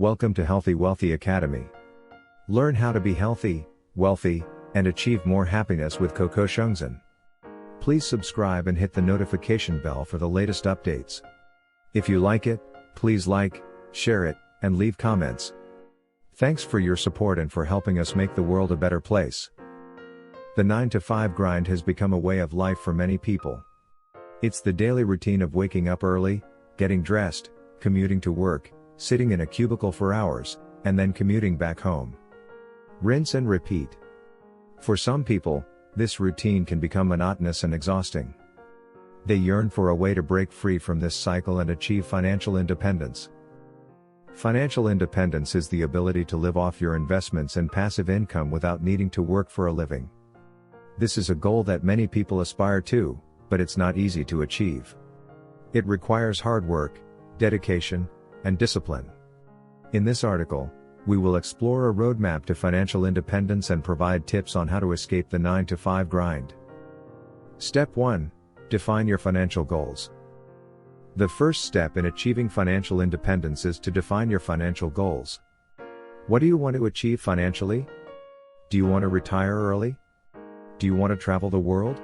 Welcome to Healthy Wealthy Academy. Learn how to be healthy, wealthy, and achieve more happiness with KOKOSHUNGSAN. Please subscribe and hit the notification bell for the latest updates. If you like it, please like, share it, and leave comments. Thanks for your support and for helping us make the world a better place. The 9-to-5 grind has become a way of life for many people. It's the daily routine of waking up early, getting dressed, commuting to work, sitting in a cubicle for hours, and then commuting back home. Rinse and repeat. For some people, this routine can become monotonous and exhausting. They yearn for a way to break free from this cycle and achieve financial independence. Financial independence is the ability to live off your investments and passive income without needing to work for a living. This is a goal that many people aspire to, but it's not easy to achieve. It requires hard work, dedication, and discipline. In this article, we will explore a roadmap to financial independence and provide tips on how to escape the 9-to-5 grind. Step 1. Define your financial goals. The first step in achieving financial independence is to define your financial goals. What do you want to achieve financially? Do you want to retire early? Do you want to travel the world?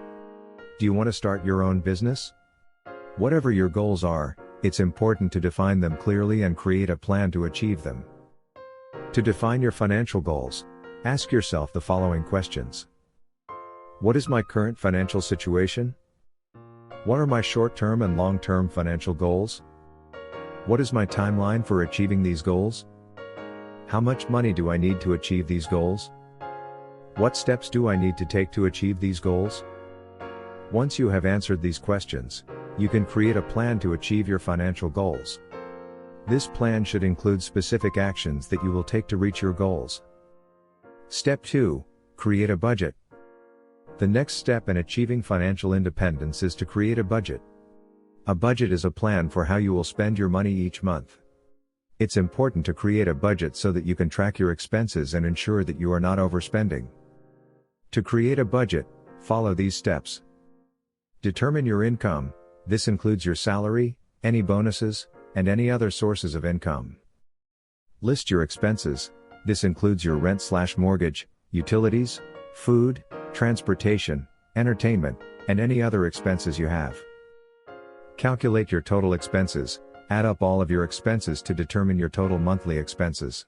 Do you want to start your own business? Whatever your goals are, it's important to define them clearly and create a plan to achieve them. To define your financial goals, ask yourself the following questions. What is my current financial situation? What are my short-term and long-term financial goals? What is my timeline for achieving these goals? How much money do I need to achieve these goals? What steps do I need to take to achieve these goals? Once you have answered these questions, you can create a plan to achieve your financial goals. This plan should include specific actions that you will take to reach your goals. Step 2. Create a budget. The next step in achieving financial independence is to create a budget. A budget is a plan for how you will spend your money each month. It's important to create a budget so that you can track your expenses and ensure that you are not overspending. To create a budget, follow these steps. Determine your income. This includes your salary, any bonuses, and any other sources of income. List your expenses. This includes your rent/mortgage, utilities, food, transportation, entertainment, and any other expenses you have. Calculate your total expenses. Add up all of your expenses to determine your total monthly expenses.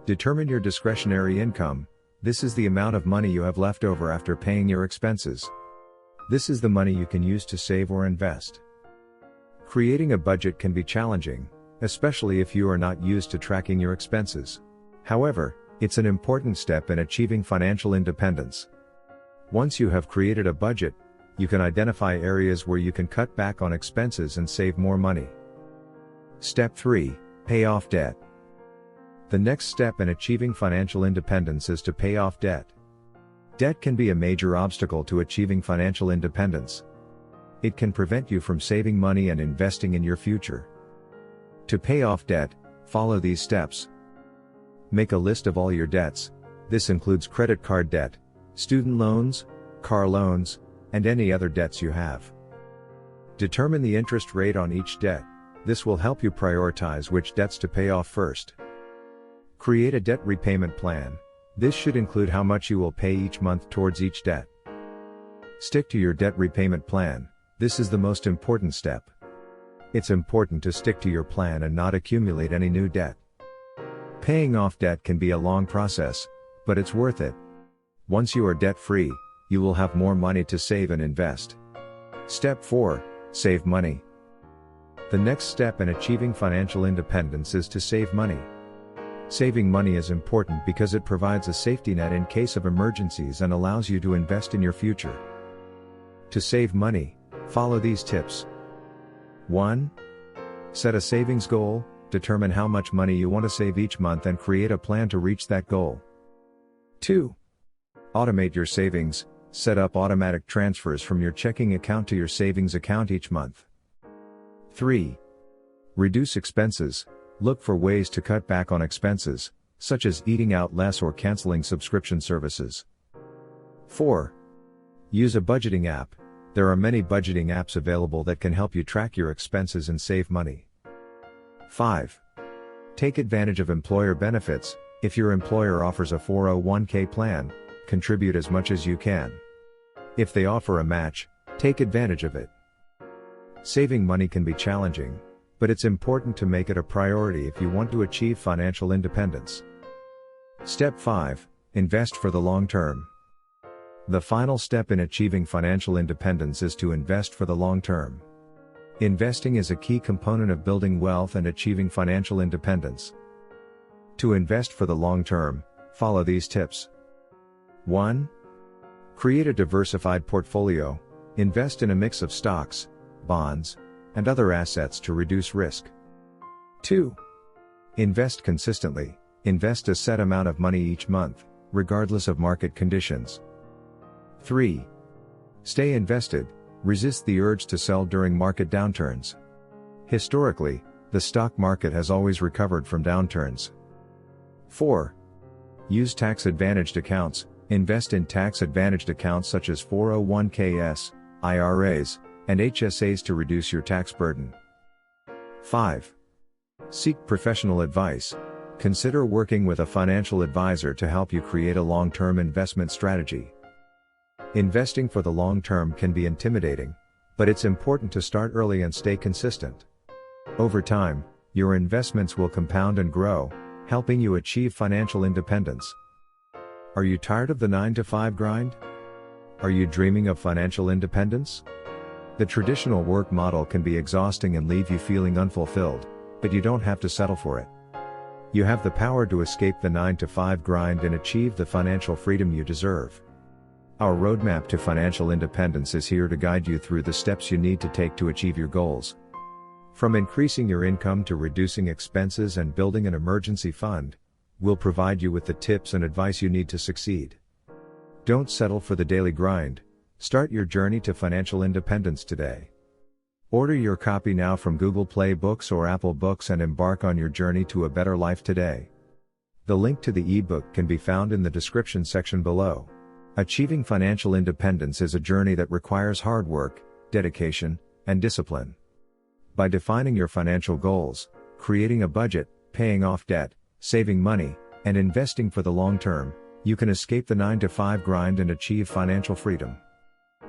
Determine your discretionary income. This is the amount of money you have left over after paying your expenses. This is the money you can use to save or invest. Creating a budget can be challenging, especially if you are not used to tracking your expenses. However, it's an important step in achieving financial independence. Once you have created a budget, you can identify areas where you can cut back on expenses and save more money. Step 3. Pay off debt. The next step in achieving financial independence is to pay off debt. Debt can be a major obstacle to achieving financial independence. It can prevent you from saving money and investing in your future. To pay off debt, follow these steps. Make a list of all your debts. This includes credit card debt, student loans, car loans, and any other debts you have. Determine the interest rate on each debt. This will help you prioritize which debts to pay off first. Create a debt repayment plan. This should include how much you will pay each month towards each debt. Stick to your debt repayment plan. This is the most important step. It's important to stick to your plan and not accumulate any new debt. Paying off debt can be a long process, but it's worth it. Once you are debt-free, you will have more money to save and invest. Step 4. Save money. The next step in achieving financial independence is to save money. Saving money is important because it provides a safety net in case of emergencies and allows you to invest in your future. To save money, follow these tips. 1. Set a savings goal. Determine how much money you want to save each month and create a plan to reach that goal. 2. Automate your savings. Set up automatic transfers from your checking account to your savings account each month. 3. Reduce expenses. Look for ways to cut back on expenses, such as eating out less or canceling subscription services. 4. Use a budgeting app. There are many budgeting apps available that can help you track your expenses and save money. 5. Take advantage of employer benefits. If your employer offers a 401k plan, contribute as much as you can. If they offer a match, take advantage of it. Saving money can be challenging, but it's important to make it a priority if you want to achieve financial independence. Step 5. Invest for the long term. The final step in achieving financial independence is to invest for the long term. Investing is a key component of building wealth and achieving financial independence. To invest for the long term, follow these tips. 1. Create a diversified portfolio. Invest in a mix of stocks, bonds, and other assets to reduce risk. 2. Invest consistently. Invest a set amount of money each month, regardless of market conditions. 3. Stay invested. Resist the urge to sell during market downturns. Historically, the stock market has always recovered from downturns. 4. Use tax-advantaged accounts. Invest in tax-advantaged accounts such as 401ks, IRAs, and HSAs to reduce your tax burden. 5. Seek professional advice. Consider working with a financial advisor to help you create a long-term investment strategy. Investing for the long term can be intimidating, but it's important to start early and stay consistent. Over time, your investments will compound and grow, helping you achieve financial independence. Are you tired of the 9-to-5 grind? Are you dreaming of financial independence? The traditional work model can be exhausting and leave you feeling unfulfilled, but you don't have to settle for it. You have the power to escape the 9-to-5 grind and achieve the financial freedom you deserve. Our roadmap to financial independence is here to guide you through the steps you need to take to achieve your goals. From increasing your income to reducing expenses and building an emergency fund, we'll provide you with the tips and advice you need to succeed. Don't settle for the daily grind. Start your journey to financial independence today. Order your copy now from Google Play Books or Apple Books and embark on your journey to a better life today. The link to the ebook can be found in the description section below. Achieving financial independence is a journey that requires hard work, dedication, and discipline. By defining your financial goals, creating a budget, paying off debt, saving money, and investing for the long term, you can escape the 9-to-5 grind and achieve financial freedom.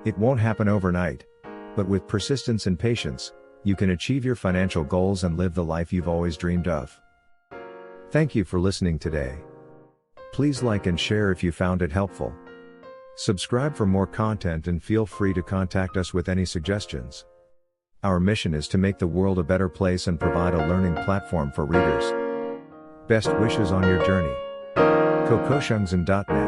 It won't happen overnight, but with persistence and patience, you can achieve your financial goals and live the life you've always dreamed of. Thank you for listening today. Please like and share if you found it helpful. Subscribe for more content and feel free to contact us with any suggestions. Our mission is to make the world a better place and provide a learning platform for readers. Best wishes on your journey. KOKOSHUNGSAN.net